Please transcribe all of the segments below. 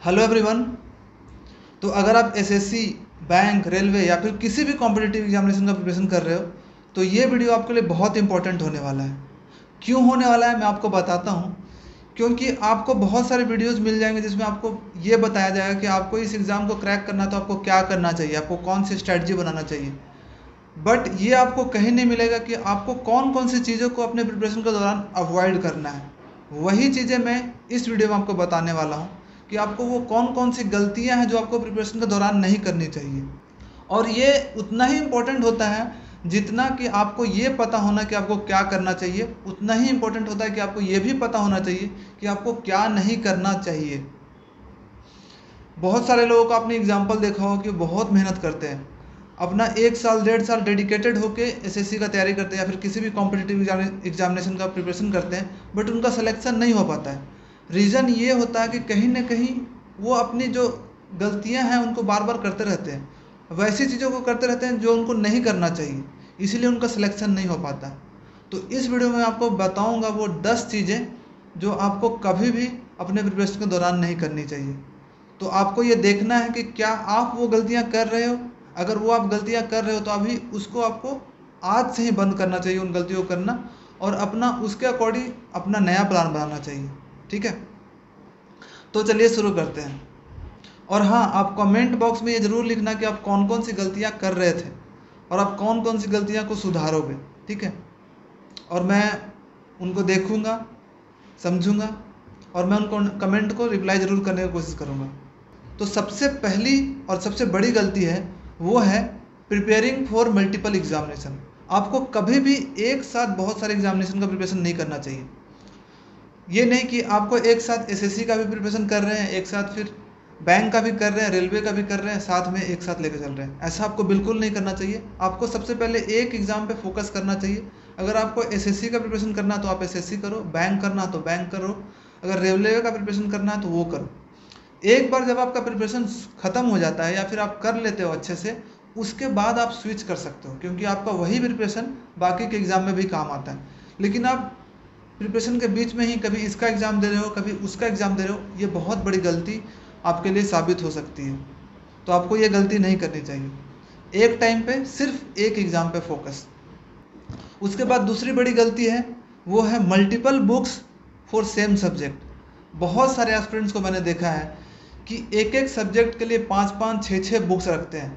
Hello everyone. तो अगर आप एसएससी, बैंक, रेलवे या फिर किसी भी कॉम्पिटिटिव एग्जामिनेशन का प्रिपरेशन कर रहे हो तो ये वीडियो आपके लिए बहुत इंपॉर्टेंट होने वाला है। क्यों होने वाला है मैं आपको बताता हूँ। क्योंकि आपको बहुत सारे वीडियोस मिल जाएंगे जिसमें आपको ये बताया जाएगा कि आपको इस एग्ज़ाम को क्रैक करना है तो आपको क्या करना चाहिए, आपको कौन सी स्ट्रैटेजी बनाना चाहिए। बट ये आपको कहीं नहीं मिलेगा कि आपको कौन कौन सी चीज़ों को अपने प्रिपरेशन के दौरान अवॉइड करना है। वही चीज़ें मैं इस वीडियो में आपको बताने वाला हूँ कि आपको वो कौन कौन सी गलतियाँ हैं जो आपको प्रिपरेशन के दौरान नहीं करनी चाहिए। और ये उतना ही इम्पोर्टेंट होता है जितना कि आपको ये पता होना कि आपको क्या करना चाहिए, उतना ही इम्पोर्टेंट होता है कि आपको ये भी पता होना चाहिए कि आपको क्या नहीं करना चाहिए। बहुत सारे लोगों का आपने एग्जाम्पल देखा हो कि बहुत मेहनत करते हैं, अपना 1 साल 1.5 साल डेडिकेटेड होके एसएससी का तैयारी करते हैं या फिर किसी भी कॉम्पिटिटिव एग्जामिनेशन का प्रिपरेशन करते हैं, बट उनका सिलेक्शन नहीं हो पाता है। रीज़न ये होता है कि कहीं ना कहीं वो अपनी जो गलतियां हैं उनको बार बार करते रहते हैं, वैसी चीज़ों को करते रहते हैं जो उनको नहीं करना चाहिए, इसीलिए उनका सिलेक्शन नहीं हो पाता। तो इस वीडियो में आपको बताऊँगा वो 10 चीज़ें जो आपको कभी भी अपने प्रिपरेशन के दौरान नहीं करनी चाहिए। तो आपको ये देखना है कि क्या आप वो गलतियां कर रहे हो। अगर वो आप गलतियां कर रहे हो तो अभी उसको आपको आज से ही बंद करना चाहिए, उन गलतियों को करना, और अपना उसके अकॉर्डिंग अपना नया प्लान बनाना चाहिए। ठीक है, तो चलिए शुरू करते हैं। और हाँ, आप कमेंट बॉक्स में ये ज़रूर लिखना कि आप कौन कौन सी गलतियाँ कर रहे थे और आप कौन कौन सी गलतियाँ को सुधारोगे। ठीक है, और मैं उनको देखूँगा, समझूँगा और मैं उनको कमेंट को रिप्लाई ज़रूर करने की कोशिश करूँगा। तो सबसे पहली और सबसे बड़ी गलती है वो है प्रिपेयरिंग फॉर मल्टीपल एग्जामिनेशन। आपको कभी भी एक साथ बहुत सारे एग्जामिनेशन का प्रिपरेशन नहीं करना चाहिए। ये नहीं कि आपको एक साथ एसएससी का भी प्रिपरेशन कर रहे हैं, एक साथ फिर बैंक का भी कर रहे हैं, रेलवे का भी कर रहे हैं, साथ में एक साथ लेकर चल रहे हैं। ऐसा आपको बिल्कुल नहीं करना चाहिए। आपको सबसे पहले एक एग्ज़ाम पे फोकस करना चाहिए। अगर आपको एसएससी का प्रिपरेशन करना है तो आप एसएससी करो, बैंक करना तो बैंक करो, अगर रेलवे का प्रिपरेशन करना है तो वो करो। एक बार जब आपका प्रिपरेशन ख़त्म हो जाता है या फिर आप कर लेते हो अच्छे से, उसके बाद आप स्विच कर सकते हो, क्योंकि आपका वही प्रिपरेशन बाकी के एग्ज़ाम में भी काम आता है। लेकिन आप प्रिपरेशन के बीच में ही कभी इसका एग्ज़ाम दे रहे हो, कभी उसका एग्ज़ाम दे रहे हो, ये बहुत बड़ी गलती आपके लिए साबित हो सकती है। तो आपको ये गलती नहीं करनी चाहिए। एक टाइम पे सिर्फ एक एग्ज़ाम पे फोकस। उसके बाद दूसरी बड़ी गलती है वो है multiple books for same subject. बहुत सारे एस्पिरेंट्स को मैंने देखा है कि एक एक सब्जेक्ट के लिए 5-5, 6-6 बुक्स रखते हैं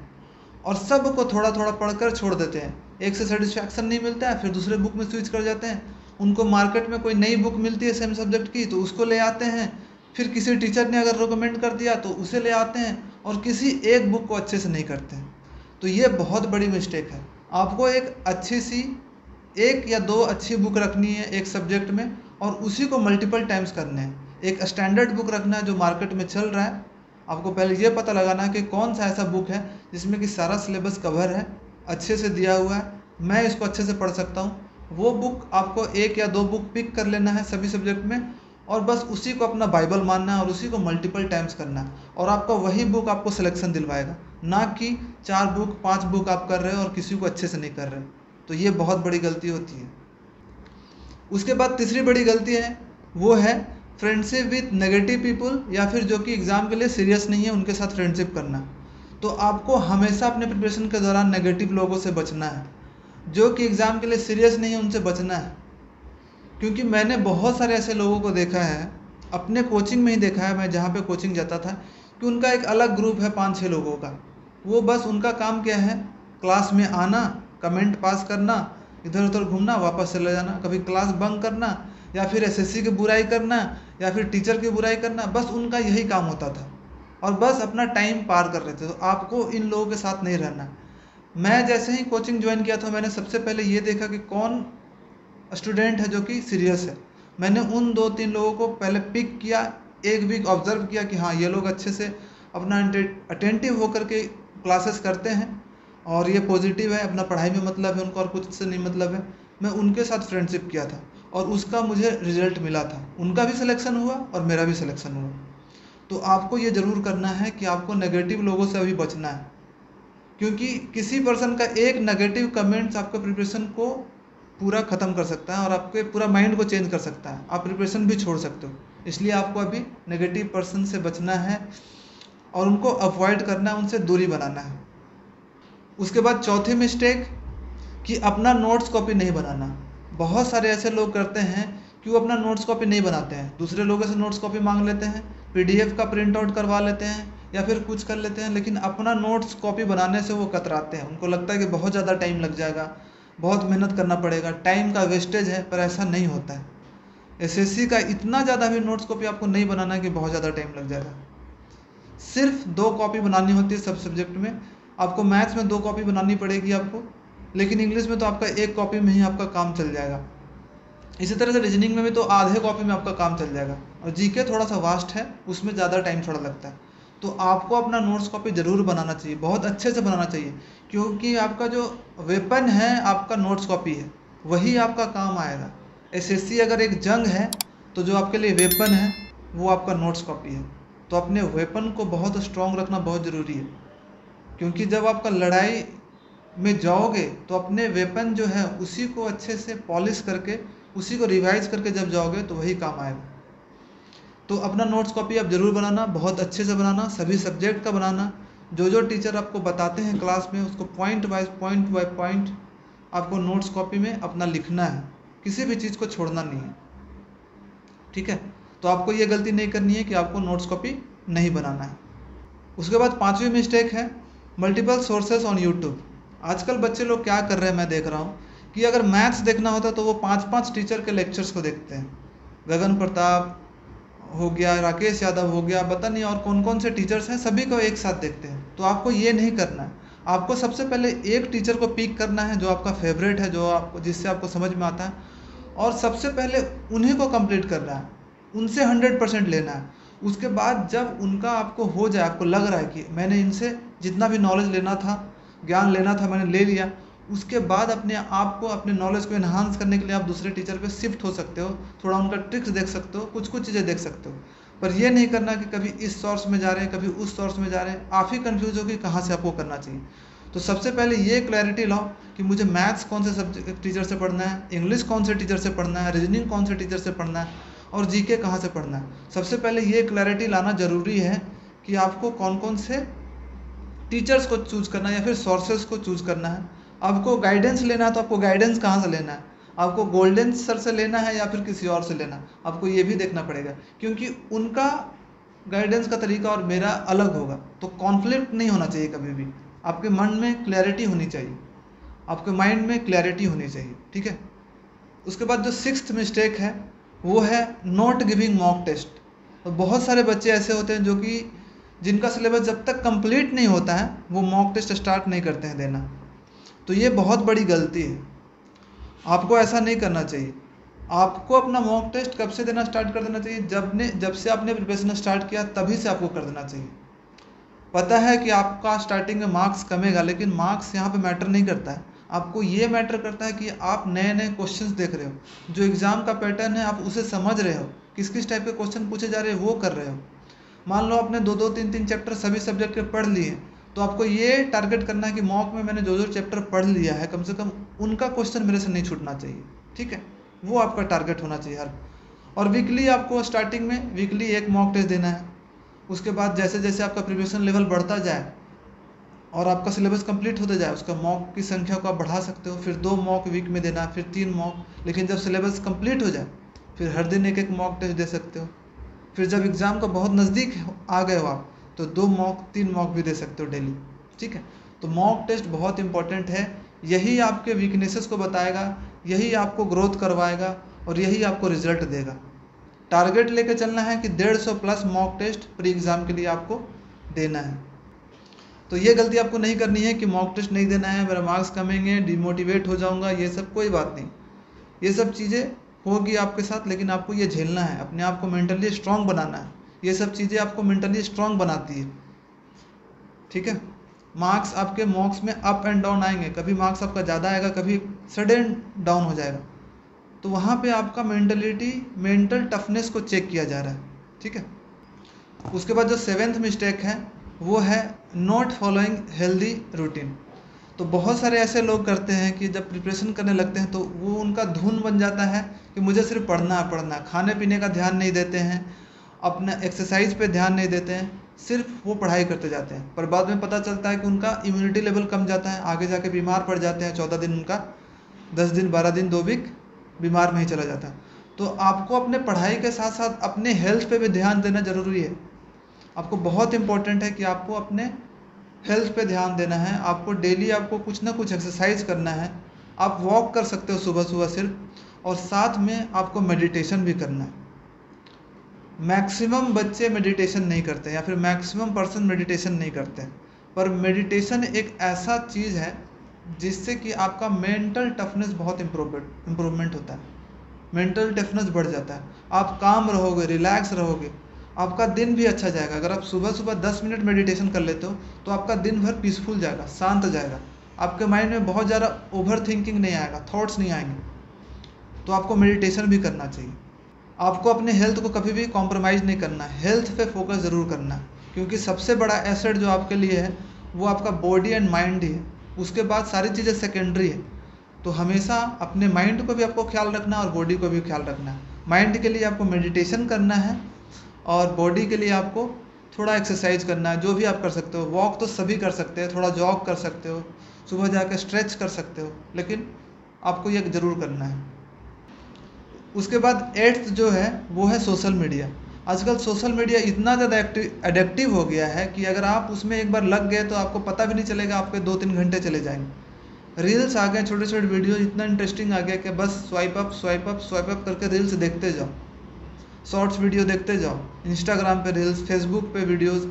और सब को थोड़ा थोड़ा पढ़कर छोड़ देते हैं। एक से सेटिस्फैक्शन नहीं मिलता है, फिर दूसरे बुक में स्विच कर जाते हैं। उनको मार्केट में कोई नई बुक मिलती है सेम सब्जेक्ट की तो उसको ले आते हैं, फिर किसी टीचर ने अगर रिकमेंड कर दिया तो उसे ले आते हैं और किसी एक बुक को अच्छे से नहीं करते हैं। तो ये बहुत बड़ी मिस्टेक है। आपको एक अच्छी सी, एक या दो अच्छी बुक रखनी है एक सब्जेक्ट में और उसी को मल्टीपल टाइम्स करने हैं। एक स्टैंडर्ड बुक रखना है जो मार्केट में चल रहा है। आपको पहले ये पता लगाना है कि कौन सा ऐसा बुक है जिसमें कि सारा सिलेबस कवर है, अच्छे से दिया हुआ है, मैं इसको अच्छे से पढ़ सकता हूँ। वो बुक आपको एक या दो बुक पिक कर लेना है सभी सब्जेक्ट में और बस उसी को अपना बाइबल मानना है और उसी को मल्टीपल टाइम्स करना है, और आपका वही बुक आपको सिलेक्शन दिलवाएगा, ना कि 4 बुक 5 बुक आप कर रहे हो और किसी को अच्छे से नहीं कर रहे। तो ये बहुत बड़ी गलती होती है। उसके बाद तीसरी बड़ी गलती है वो है फ्रेंडशिप विथ नेगेटिव पीपल, या फिर जो कि एग्ज़ाम के लिए सीरियस नहीं है उनके साथ फ्रेंडशिप करना। तो आपको हमेशा अपने प्रिपरेशन के दौरान नेगेटिव लोगों से बचना है, जो कि एग्ज़ाम के लिए सीरियस नहीं है उनसे बचना है। क्योंकि मैंने बहुत सारे ऐसे लोगों को देखा है, अपने कोचिंग में ही देखा है, मैं जहाँ पे कोचिंग जाता था, कि उनका एक अलग ग्रुप है 5-6 लोगों का। वो बस उनका काम क्या है, क्लास में आना, कमेंट पास करना, इधर उधर घूमना, वापस चले जाना, कभी क्लास बंक करना या फिर एसएससी की बुराई करना या फिर टीचर की बुराई करना, बस उनका यही काम होता था और बस अपना टाइम पार कर रहे थे। तो आपको इन लोगों के साथ नहीं रहना। मैं जैसे ही कोचिंग ज्वाइन किया था मैंने सबसे पहले ये देखा कि कौन स्टूडेंट है जो कि सीरियस है। मैंने उन 2-3 लोगों को पहले पिक किया, एक वीक ऑब्जर्व किया कि हाँ ये लोग अच्छे से अपना अटेंटिव होकर के क्लासेस करते हैं और ये पॉजिटिव है, अपना पढ़ाई में मतलब है उनको और कुछ से नहीं मतलब है। मैं उनके साथ फ्रेंडशिप किया था और उसका मुझे रिजल्ट मिला था, उनका भी सिलेक्शन हुआ और मेरा भी सिलेक्शन हुआ। तो आपको ये ज़रूर करना है कि आपको नेगेटिव लोगों से अभी बचना है, क्योंकि किसी पर्सन का एक नेगेटिव कमेंट्स आपके प्रिपरेशन को पूरा ख़त्म कर सकता है और आपके पूरा माइंड को चेंज कर सकता है। आप प्रिपरेशन भी छोड़ सकते हो। इसलिए आपको अभी नेगेटिव पर्सन से बचना है और उनको अवॉइड करना है, उनसे दूरी बनाना है। उसके बाद चौथी मिस्टेक कि अपना नोट्स कॉपी नहीं बनाना। बहुत सारे ऐसे लोग करते हैं कि वो अपना नोट्स कॉपी नहीं बनाते हैं, दूसरे लोगों से नोट्स कॉपी मांग लेते हैं, पीडीएफ का प्रिंट आउट करवा लेते हैं या फिर कुछ कर लेते हैं, लेकिन अपना नोट्स कॉपी बनाने से वो कतराते हैं। उनको लगता है कि बहुत ज़्यादा टाइम लग जाएगा, बहुत मेहनत करना पड़ेगा, टाइम का वेस्टेज है, पर ऐसा नहीं होता है। एसएससी का इतना ज़्यादा भी नोट्स कॉपी आपको नहीं बनाना है कि बहुत ज़्यादा टाइम लग जाएगा। सिर्फ 2 कॉपी बनानी होती है सब सब्जेक्ट में। आपको मैथ्स में 2 कॉपी बनानी पड़ेगी आपको, लेकिन इंग्लिश में तो आपका 1 कॉपी में ही आपका काम चल जाएगा। इसी तरह से रीजनिंग में भी तो आधे कॉपी में आपका काम चल जाएगा। और जीके थोड़ा सा वास्ट है, उसमें ज़्यादा टाइम थोड़ा लगता है। तो आपको अपना नोट्स कॉपी ज़रूर बनाना चाहिए, बहुत अच्छे से बनाना चाहिए, क्योंकि आपका जो वेपन है आपका नोट्स कॉपी है, वही आपका काम आएगा। एसएससी अगर एक जंग है तो जो आपके लिए वेपन है वो आपका नोट्स कॉपी है। तो अपने वेपन को बहुत स्ट्रॉन्ग रखना बहुत ज़रूरी है, क्योंकि जब आपका लड़ाई में जाओगे तो अपने वेपन जो है उसी को अच्छे से पॉलिश करके, उसी को रिवाइज करके जब जाओगे तो वही काम आएगा। तो अपना नोट्स कॉपी आप ज़रूर बनाना, बहुत अच्छे से बनाना, सभी सब्जेक्ट का बनाना। जो टीचर आपको बताते हैं क्लास में उसको पॉइंट बाय पॉइंट आपको नोट्स कॉपी में अपना लिखना है, किसी भी चीज़ को छोड़ना नहीं है। ठीक है, तो आपको ये गलती नहीं करनी है कि आपको नोट्स कॉपी नहीं बनाना है। उसके बाद 5वीं मिस्टेक है मल्टीपल सोर्सेस ऑन यूट्यूब। आजकल बच्चे लोग क्या कर रहे हैं, मैं देख रहा हूँ कि अगर मैथ्स देखना होता तो वो 5-5 टीचर के लेक्चर्स को देखते हैं। गगन प्रताप हो गया, राकेश यादव हो गया, पता नहीं और कौन कौन से टीचर्स हैं, सभी को एक साथ देखते हैं। तो आपको ये नहीं करना है। आपको सबसे पहले एक टीचर को पिक करना है जो आपका फेवरेट है, जो आपको जिससे आपको समझ में आता है, और सबसे पहले उन्हीं को कंप्लीट करना है, उनसे 100% लेना है। उसके बाद जब उनका आपको हो जाए, आपको लग रहा है कि मैंने इनसे जितना भी नॉलेज लेना था, ज्ञान लेना था, मैंने ले लिया, उसके बाद अपने आप को, अपने नॉलेज को इन्हांस करने के लिए आप दूसरे टीचर पे शिफ्ट हो सकते हो, थोड़ा उनका ट्रिक्स देख सकते हो, कुछ चीज़ें देख सकते हो। पर ये नहीं करना कि कभी इस सोर्स में जा रहे हैं, कभी उस सोर्स में जा रहे हैं, आप ही कन्फ्यूज हो कि कहाँ से आपको करना चाहिए। तो सबसे पहले ये क्लैरिटी लाओ कि मुझे मैथ्स कौन से सब्जेक्ट टीचर से पढ़ना है, इंग्लिश कौन से टीचर से पढ़ना है, रीजनिंग कौन से टीचर से पढ़ना है, और जीके कहाँ से पढ़ना है। सबसे पहले ये क्लैरिटी लाना ज़रूरी है कि आपको कौन कौन से टीचर्स को चूज़ करना है या फिर सोर्सेस को चूज़ करना है। आपको गाइडेंस लेना है तो आपको गाइडेंस कहाँ से लेना है, आपको गोल्डन सर से लेना है या फिर किसी और से लेना है, आपको ये भी देखना पड़ेगा, क्योंकि उनका गाइडेंस का तरीका और मेरा अलग होगा। तो कॉन्फ्लिक्ट नहीं होना चाहिए कभी भी, आपके मन में क्लैरिटी होनी चाहिए, आपके माइंड में क्लैरिटी होनी चाहिए। ठीक है, उसके बाद जो 6th मिस्टेक है वो है नॉट गिविंग मॉक टेस्ट। तो बहुत सारे बच्चे ऐसे होते हैं जो कि जिनका सिलेबस जब तक कंप्लीट नहीं होता है वो मॉक टेस्ट स्टार्ट नहीं करते हैं देना। तो ये बहुत बड़ी गलती है, आपको ऐसा नहीं करना चाहिए। आपको अपना मॉक टेस्ट कब से देना स्टार्ट कर देना चाहिए, जब से आपने प्रिपरेशन स्टार्ट किया तभी से आपको कर देना चाहिए। पता है कि आपका स्टार्टिंग में मार्क्स कमेगा, लेकिन मार्क्स यहाँ पे मैटर नहीं करता है। आपको ये मैटर करता है कि आप नए नए क्वेश्चंस देख रहे हो, जो एग्ज़ाम का पैटर्न है आप उसे समझ रहे हो, किस किस टाइप के क्वेश्चन पूछे जा रहे हैं वो कर रहे हो। मान लो आपने 2-2, 3-3 चैप्टर सभी सब्जेक्ट के पढ़ लिए, तो आपको ये टारगेट करना है कि मॉक में मैंने जो चैप्टर पढ़ लिया है कम से कम उनका क्वेश्चन मेरे से नहीं छूटना चाहिए। ठीक है, वो आपका टारगेट होना चाहिए हर। और वीकली आपको स्टार्टिंग में वीकली 1 मॉक टेस्ट देना है। उसके बाद जैसे जैसे आपका प्रिपरेशन लेवल बढ़ता जाए और आपका सिलेबस कंप्लीट होते जाए, उसका मॉक की संख्या को आप बढ़ा सकते हो। फिर 2 मॉक वीक में देना, फिर 3 मॉक, लेकिन जब सिलेबस कंप्लीट हो जाए फिर हर दिन 1-1 मॉक टेस्ट दे सकते हो। फिर जब एग्ज़ाम का बहुत नज़दीक आ गए हो आप तो 2 मॉक 3 मॉक भी दे सकते हो डेली। ठीक है, तो मॉक टेस्ट बहुत इंपॉर्टेंट है, यही आपके वीकनेसेस को बताएगा, यही आपको ग्रोथ करवाएगा और यही आपको रिजल्ट देगा। टारगेट लेके चलना है कि 150 plus mock test pre exam के लिए आपको देना है। तो ये गलती आपको नहीं करनी है कि मॉक टेस्ट नहीं देना है, मेरा मार्क्स कमेंगे, डिमोटिवेट हो जाऊंगा, ये सब कोई बात नहीं। ये सब चीज़ें होगी आपके साथ, लेकिन आपको ये झेलना है, अपने आप को मेंटली स्ट्रांग बनाना है। ये सब चीज़ें आपको मेंटली स्ट्रांग बनाती है। ठीक है, मार्क्स आपके मॉक्स में अप एंड डाउन आएंगे, कभी मार्क्स आपका ज़्यादा आएगा, कभी सडन डाउन हो जाएगा। तो वहाँ पे आपका मेंटल टफनेस को चेक किया जा रहा है। ठीक है, उसके बाद जो 7th मिस्टेक है वो है नॉट फॉलोइंग हेल्दी रूटीन। तो तो बहुत सारे ऐसे लोग करते हैं कि जब प्रिपरेशन करने लगते हैं तो वो उनका धुन बन जाता है कि मुझे सिर्फ पढ़ना है पढ़ना है, खाने पीने का ध्यान नहीं देते हैं, अपना एक्सरसाइज पे ध्यान नहीं देते हैं, सिर्फ वो पढ़ाई करते जाते हैं। पर बाद में पता चलता है कि उनका इम्यूनिटी लेवल कम जाता है, आगे जाके बीमार पड़ जाते हैं। 14 दिन उनका 10 दिन 12 दिन 2 वीक बीमार में ही चला जाता है। तो आपको अपने पढ़ाई के साथ साथ अपने हेल्थ पे भी ध्यान देना ज़रूरी है। आपको बहुत इंपॉर्टेंट है कि आपको अपने हेल्थ पे ध्यान देना है। आपको डेली आपको कुछ ना कुछ एक्सरसाइज करना है। आप वॉक कर सकते हो सुबह सुबह सिर्फ, और साथ में आपको मेडिटेशन भी करना है। मैक्सिमम बच्चे मेडिटेशन नहीं करते या फिर मैक्सिमम पर्सन मेडिटेशन नहीं करते, पर मेडिटेशन एक ऐसा चीज़ है जिससे कि आपका मेंटल टफनेस बहुत इम्प्रूवमेंट होता है, मेंटल टफनेस बढ़ जाता है। आप काम रहोगे, रिलैक्स रहोगे, आपका दिन भी अच्छा जाएगा। अगर आप सुबह सुबह 10 मिनट मेडिटेशन कर लेते हो तो आपका दिन भर पीसफुल जाएगा, शांत जाएगा। आपके माइंड में बहुत ज़्यादा ओवर थिंकिंग नहीं आएगा, थॉट्स नहीं आएंगे। तो आपको मेडिटेशन भी करना चाहिए। आपको अपने हेल्थ को कभी भी कॉम्प्रोमाइज़ नहीं करना है, हेल्थ पे फोकस ज़रूर करना है, क्योंकि सबसे बड़ा एसेट जो आपके लिए है वो आपका बॉडी एंड माइंड ही है। उसके बाद सारी चीज़ें सेकेंडरी है। तो हमेशा अपने माइंड को भी आपको ख्याल रखना है और बॉडी को भी ख्याल रखना है। माइंड के लिए आपको मेडिटेशन करना है और बॉडी के लिए आपको थोड़ा एक्सरसाइज करना है, जो भी आप कर सकते हो। वॉक तो सभी कर सकते हैं, थोड़ा जॉग कर सकते हो, सुबह जाकर स्ट्रेच कर सकते हो, लेकिन आपको ये ज़रूर करना है। उसके बाद 8th जो है वो है सोशल मीडिया। आजकल सोशल मीडिया इतना ज़्यादा एडिक्टिव हो गया है कि अगर आप उसमें एक बार लग गए तो आपको पता भी नहीं चलेगा, आपके 2-3 घंटे चले जाएंगे। रील्स आ गए, छोटे छोटे वीडियो इतना इंटरेस्टिंग आ गया कि बस स्वाइप अप करके रील्स देखते जाओ, शॉर्ट्स वीडियो देखते जाओ। इंस्टाग्राम पे रील्स, फेसबुक पे वीडियोस,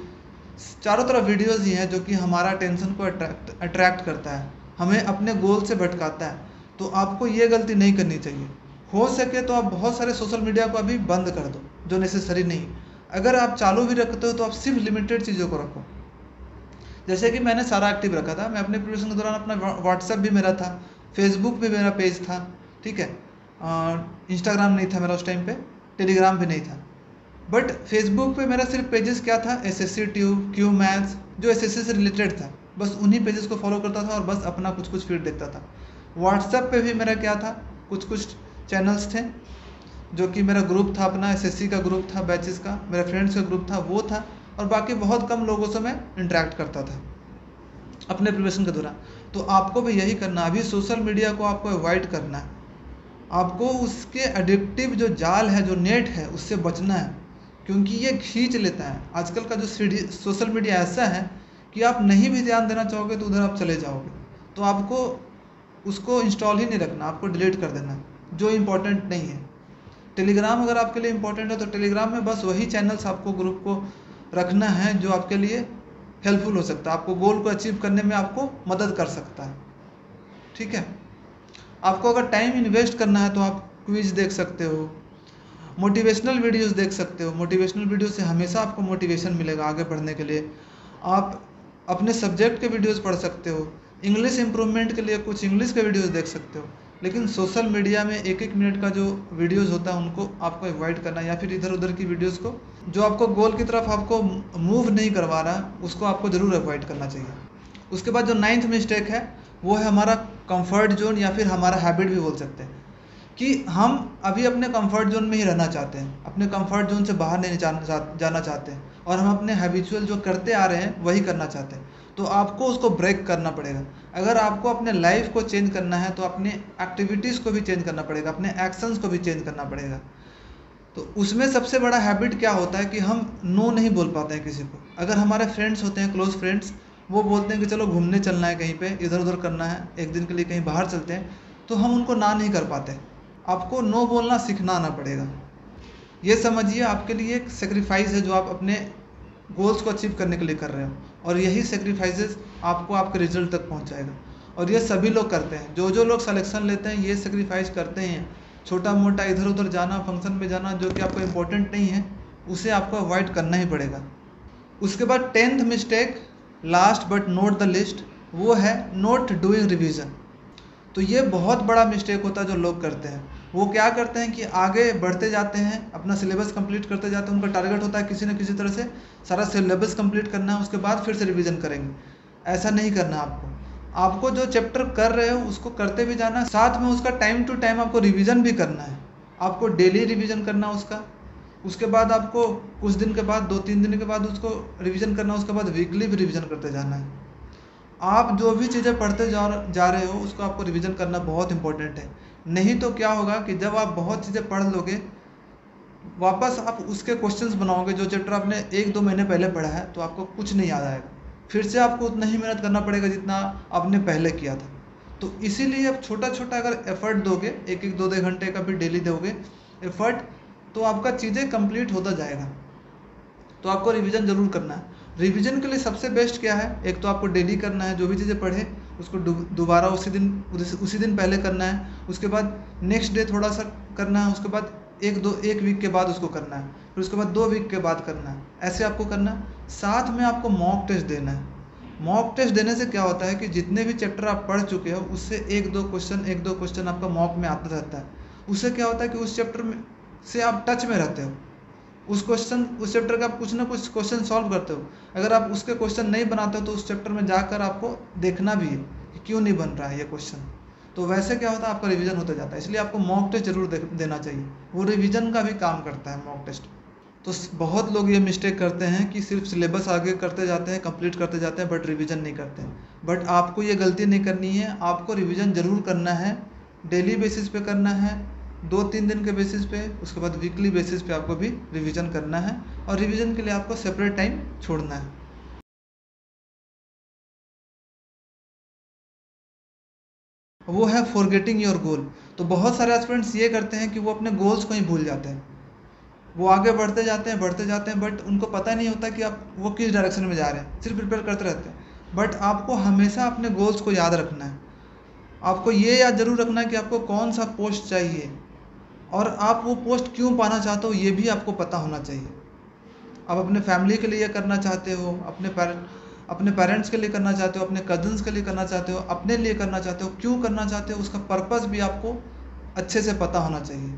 चारों तरफ वीडियोस ही हैं जो कि हमारा अटेंशन को अट्रैक्ट करता है, हमें अपने गोल से भटकाता है। तो आपको ये गलती नहीं करनी चाहिए। हो सके तो आप बहुत सारे सोशल मीडिया को अभी बंद कर दो जो नेसेसरी नहीं। अगर आप चालू भी रखते हो तो आप सिर्फ लिमिटेड चीज़ों को रखो। जैसे कि मैंने सारा एक्टिव रखा था, मैं अपने प्रिपरेशन के दौरान अपना व्हाट्सएप भी मेरा था, फेसबुक भी मेरा पेज था, ठीक है, इंस्टाग्राम नहीं था मेरा उस टाइम पे, टेलीग्राम भी नहीं था। बट फेसबुक पे मेरा सिर्फ पेजेस क्या था, एसएससी ट्यूब, क्यू मैथ्स, जो एसएससी से रिलेटेड था, बस उन्हीं पेजेस को फॉलो करता था और बस अपना कुछ कुछ फीड देखता था। व्हाट्सएप पे भी मेरा क्या था, कुछ कुछ चैनल्स थे जो कि मेरा ग्रुप था, अपना एसएससी का ग्रुप था, बैचेस का, मेरा फ्रेंड्स का ग्रुप था, वो था, और बाकी बहुत कम लोगों से मैं इंटरेक्ट करता था अपने प्रिपरेशन के दौरान। तो आपको भी यही करना है। अभी सोशल मीडिया को आपको अवॉइड करना है, आपको उसके एडिक्टिव जो जाल है, जो नेट है, उससे बचना है, क्योंकि ये खींच लेता है। आजकल का जो सोशल मीडिया ऐसा है कि आप नहीं भी ध्यान देना चाहोगे तो उधर आप चले जाओगे। तो आपको उसको इंस्टॉल ही नहीं रखना, आपको डिलीट कर देना है जो इम्पोर्टेंट नहीं है। टेलीग्राम अगर आपके लिए इम्पोर्टेंट है तो टेलीग्राम में बस वही चैनल्स आपको, ग्रुप को रखना है जो आपके लिए हेल्पफुल हो सकता है, आपको गोल को अचीव करने में आपको मदद कर सकता है, ठीक है। आपको अगर टाइम इन्वेस्ट करना है तो आप क्विज देख सकते हो, मोटिवेशनल वीडियोस देख सकते हो। मोटिवेशनल वीडियो से हमेशा आपको मोटिवेशन मिलेगा आगे बढ़ने के लिए। आप अपने सब्जेक्ट के वीडियोस पढ़ सकते हो, इंग्लिश इंप्रूवमेंट के लिए कुछ इंग्लिश के वीडियोस देख सकते हो। लेकिन सोशल मीडिया में 1-1 मिनट का जो वीडियोस होता है उनको आपको अवॉइड करना है, या फिर इधर उधर की वीडियोस को जो आपको गोल की तरफ आपको मूव नहीं करवा रहा, उसको आपको ज़रूर अवॉइड करना चाहिए। उसके बाद जो 9th मिस्टेक है वो है हमारा कंफर्ट जोन, या फिर हमारा हैबिट भी बोल सकते हैं, कि हम अभी अपने कंफर्ट जोन में ही रहना चाहते हैं, अपने कंफर्ट जोन से बाहर नहीं जाना चाहते हैं, और हम अपने हैबिचुअल जो करते आ रहे हैं वही करना चाहते हैं। तो आपको उसको ब्रेक करना पड़ेगा। अगर आपको अपने लाइफ को चेंज करना है तो अपने एक्टिविटीज़ को भी चेंज करना पड़ेगा, अपने एक्शंस को भी चेंज करना पड़ेगा। तो उसमें सबसे बड़ा हैबिट क्या होता है कि हम नो नहीं बोल पाते हैं किसी को। अगर हमारे फ्रेंड्स होते हैं, क्लोज फ्रेंड्स, वो बोलते हैं कि चलो घूमने चलना है, कहीं पे इधर उधर करना है, एक दिन के लिए कहीं बाहर चलते हैं, तो हम उनको ना नहीं कर पाते। आपको नो बोलना सीखना आना पड़ेगा। ये समझिए आपके लिए एक सेक्रीफाइस है जो आप अपने गोल्स को अचीव करने के लिए कर रहे हो, और यही सेक्रीफाइसेस आपको आपके रिजल्ट तक पहुंचाएगा। और ये सभी लोग करते हैं, जो लोग सिलेक्शन लेते हैं ये सेक्रीफाइस करते हैं। छोटा मोटा इधर उधर जाना, फंक्शन में जाना जो कि आपको इम्पोर्टेंट नहीं है, उसे आपको अवॉइड करना ही पड़ेगा। उसके बाद 10th mistake, last but not the list, वो है नॉट डूइंग रिवीजन। तो ये बहुत बड़ा मिस्टेक होता है जो लोग करते हैं। वो क्या करते हैं कि आगे बढ़ते जाते हैं, अपना सिलेबस कंप्लीट करते जाते हैं, उनका टारगेट होता है किसी न किसी तरह से सारा सिलेबस कंप्लीट करना है, उसके बाद फिर से रिवीजन करेंगे। ऐसा नहीं करना आपको। आपको जो चैप्टर कर रहे हो उसको करते भी जाना, साथ में उसका टाइम टू टाइम आपको रिवीजन भी करना है। आपको डेली रिवीजन करना उसका, उसके बाद आपको कुछ दिन के बाद 2-3 दिन के बाद उसको रिवीजन करना, उसके बाद वीकली भी रिवीजन करते जाना है। आप जो भी चीज़ें पढ़ते जा रहे हो उसको आपको रिवीजन करना बहुत इंपॉर्टेंट है। नहीं तो क्या होगा कि जब आप बहुत चीज़ें पढ़ लोगे, वापस आप उसके क्वेश्चंस बनाओगे जो चैप्टर आपने 1-2 महीने पहले पढ़ा है, तो आपको कुछ नहीं याद आएगा। फिर से आपको उतना ही मेहनत करना पड़ेगा जितना आपने पहले किया था। तो इसीलिए आप छोटा छोटा अगर एफर्ट दोगे, 1-1 2-2 घंटे का भी डेली दोगे एफर्ट, तो आपका चीज़ें कंप्लीट होता जाएगा। तो आपको रिवीजन ज़रूर करना है। रिवीजन के लिए सबसे बेस्ट क्या है, एक तो आपको डेली करना है, जो भी चीज़ें पढ़े उसको दोबारा उसी दिन पहले करना है, उसके बाद नेक्स्ट डे थोड़ा सा करना है, उसके बाद एक वीक के बाद उसको करना है, फिर उसके बाद 2 वीक के बाद करना है, ऐसे आपको करना है। साथ में आपको मॉक टेस्ट देना है। मॉक टेस्ट देने से क्या होता है कि जितने भी चैप्टर आप पढ़ चुके हो उससे 1-2 क्वेश्चन आपका मॉक में आता रहता है। उससे क्या होता है कि उस चैप्टर में से आप टच में रहते हो, उस चैप्टर का आप कुछ ना कुछ क्वेश्चन सॉल्व करते हो। अगर आप उसके क्वेश्चन नहीं बनाते हो तो उस चैप्टर में जाकर आपको देखना भी है कि क्यों नहीं बन रहा है ये क्वेश्चन। तो वैसे क्या होता है, आपका रिवीजन होता जाता है। इसलिए आपको मॉक टेस्ट जरूर देना चाहिए, वो रिवीजन का भी काम करता है मॉक टेस्ट। तो बहुत लोग ये मिस्टेक करते हैं कि सिर्फ सिलेबस आगे करते जाते हैं, कंप्लीट करते जाते हैं, बट रिवीजन नहीं करते हैं। बट आपको ये गलती नहीं करनी है, आपको रिवीजन ज़रूर करना है। डेली बेसिस पे करना है, 2-3 दिन के बेसिस पे, उसके बाद वीकली बेसिस पे आपको भी रिवीजन करना है। और रिवीजन के लिए आपको सेपरेट टाइम छोड़ना है। वो है फॉरगेटिंग योर गोल। तो बहुत सारे एस्पिरेंट्स ये करते हैं कि वो अपने गोल्स को ही भूल जाते हैं। वो आगे बढ़ते जाते हैं, बट उनको पता नहीं होता कि आप वो किस डायरेक्शन में जा रहे हैं, सिर्फ प्रिपेयर करते रहते हैं। बट आपको हमेशा अपने गोल्स को याद रखना है। आपको ये याद जरूर रखना है कि आपको कौन सा पोस्ट चाहिए और आप वो पोस्ट क्यों पाना चाहते हो, ये भी आपको पता होना चाहिए। आप अपने फैमिली के लिए करना चाहते हो, अपने पेरेंट्स के लिए करना चाहते हो, अपने कजन्स के लिए करना चाहते हो, अपने लिए करना चाहते हो, क्यों करना चाहते हो, उसका पर्पस भी आपको अच्छे से पता होना चाहिए।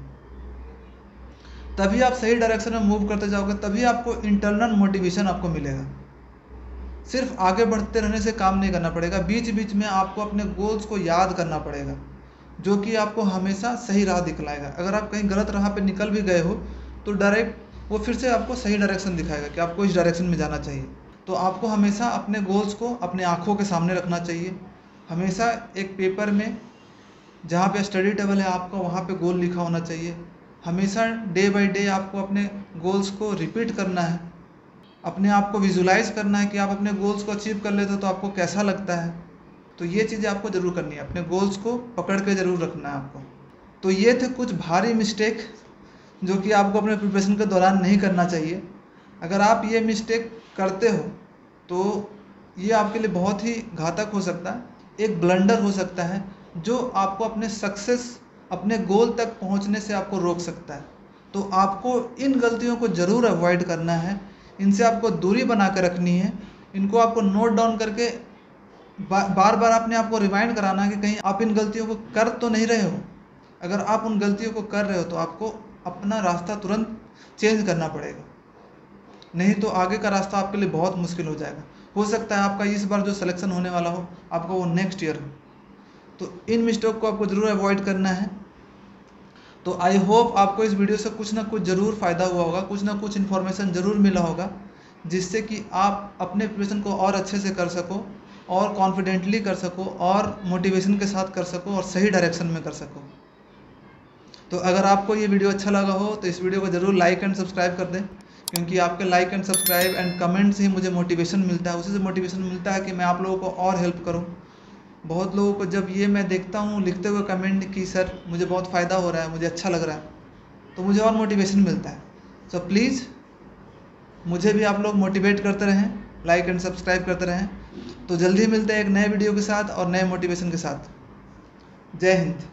तभी आप सही डायरेक्शन में मूव करते जाओगे, तभी आपको इंटरनल मोटिवेशन आपको मिलेगा। सिर्फ आगे बढ़ते रहने से काम नहीं करना पड़ेगा, बीच बीच में आपको अपने गोल्स को याद करना पड़ेगा, जो कि आपको हमेशा सही राह दिखलाएगा। अगर आप कहीं गलत राह पे निकल भी गए हो तो डायरेक्ट वो फिर से आपको सही डायरेक्शन दिखाएगा कि आपको इस डायरेक्शन में जाना चाहिए। तो आपको हमेशा अपने गोल्स को अपने आँखों के सामने रखना चाहिए। हमेशा एक पेपर में जहाँ पे स्टडी टेबल है आपका, वहाँ पे गोल लिखा होना चाहिए। हमेशा डे बाय डे आपको अपने गोल्स को रिपीट करना है, अपने आप को विजुलाइज करना है कि आप अपने गोल्स को अचीव कर लेते हो तो आपको कैसा लगता है। तो ये चीज़ें आपको ज़रूर करनी है, अपने गोल्स को पकड़ के ज़रूर रखना है आपको। तो ये थे कुछ भारी मिस्टेक जो कि आपको अपने प्रिपरेशन के दौरान नहीं करना चाहिए। अगर आप ये मिस्टेक करते हो तो ये आपके लिए बहुत ही घातक हो सकता है, एक ब्लंडर हो सकता है जो आपको अपने सक्सेस, अपने गोल तक पहुंचने से आपको रोक सकता है। तो आपको इन गलतियों को ज़रूर अवॉइड करना है, इनसे आपको दूरी बना कर रखनी है। इनको आपको नोट डाउन करके बार बार अपने आप को रिमाइंड कराना है कि कहीं आप इन गलतियों को कर तो नहीं रहे हो। अगर आप उन गलतियों को कर रहे हो तो आपको अपना रास्ता तुरंत चेंज करना पड़ेगा, नहीं तो आगे का रास्ता आपके लिए बहुत मुश्किल हो जाएगा। हो सकता है आपका इस बार जो सिलेक्शन होने वाला हो आपका वो नेक्स्ट ईयर हो। तो इन मिस्टेक को आपको ज़रूर अवॉइड करना है। तो आई होप आपको इस वीडियो से कुछ ना कुछ ज़रूर फ़ायदा हुआ होगा, कुछ ना कुछ इन्फॉर्मेशन ज़रूर मिला होगा, जिससे कि आप अपने प्रिपरेशन को और अच्छे से कर सको, और कॉन्फिडेंटली कर सको, और मोटिवेशन के साथ कर सको, और सही डायरेक्शन में कर सको। तो अगर आपको ये वीडियो अच्छा लगा हो तो इस वीडियो को ज़रूर लाइक एंड सब्सक्राइब कर दें, क्योंकि आपके like and subscribe and comment से ही मुझे मोटिवेशन मिलता है। उसी से मोटिवेशन मिलता है कि मैं आप लोगों को और हेल्प करूं। बहुत लोगों को जब ये मैं देखता हूँ लिखते हुए कमेंट कि सर मुझे बहुत फ़ायदा हो रहा है, मुझे अच्छा लग रहा है, तो मुझे और मोटिवेशन मिलता है। सो प्लीज़ मुझे भी आप लोग मोटिवेट करते रहें, लाइक एंड सब्सक्राइब करते रहें। तो जल्दी मिलते हैं एक नए वीडियो के साथ और नए मोटिवेशन के साथ। जय हिंद।